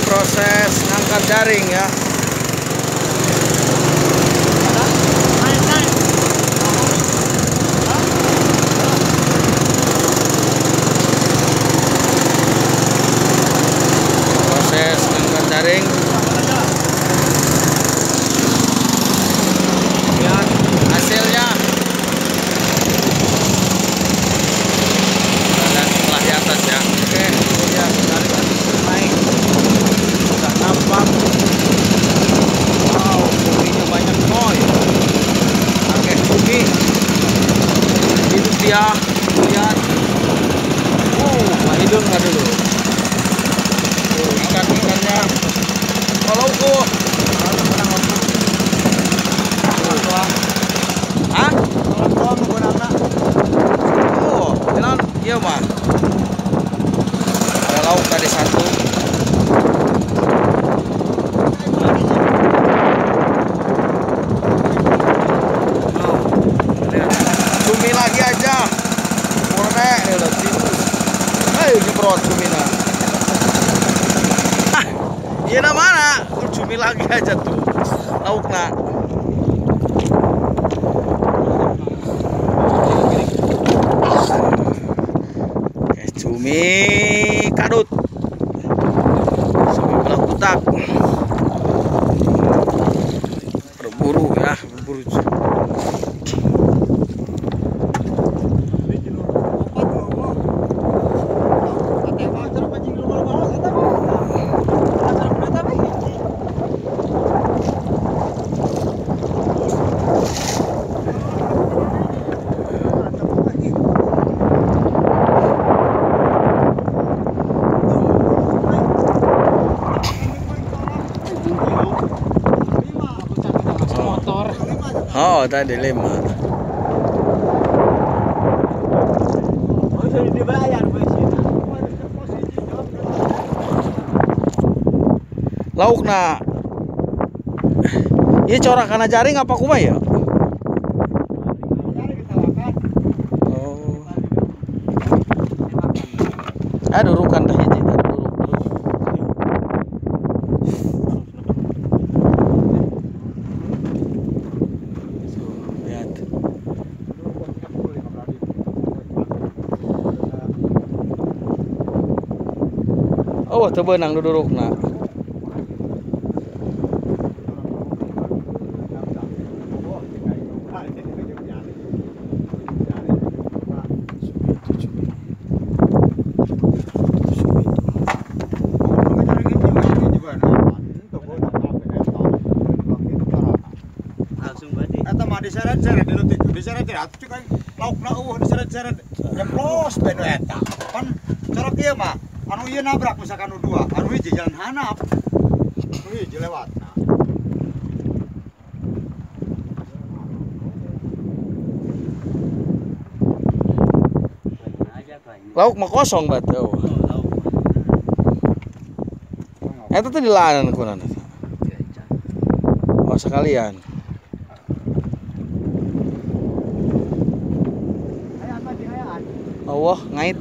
proses ngangkat jaring ya. Proses ngangkat jaring. Lihat hasilnya. Dan setelah di atas ya. Oke, lihat jaring naik. Sudah nampak. Wow, cuminya banyak coy. Pakai cumi. Hidup dia. Lihat. Hidung nggak dulu. Tuh, ikan-ikannya. Kalau hah? Oh, jalan iya mah. Ada lauk tadi satu. Cumi lagi aja. Murne nih udah timus. Ayo nyebrot cumina. Iya mana? Cumi lagi aja tuh. Laukna. Cumi kadut. Cumi belah kutak. Berburu ya, berburu. Oh, tadi 5. Laukna. Ini corakan jaring apa kumaha ya? Oh. Aduh, rukan dah hiji tadi duruk. Lihat. Oh, teu beunang dudurukna. Diseret-seret dulu tiga, diseret-seret atuh cek laukna diseret-seret. Nyeplos benu eta. Pan cara kieu mah anu ieu nabrak misalkan nu dua, anu hiji jalan hanap. Nu hiji lewatna. Lauk mah kosong bat. Oh. Eta teh dilanan kunaon eta. Oh, sekalian. Allah ngait.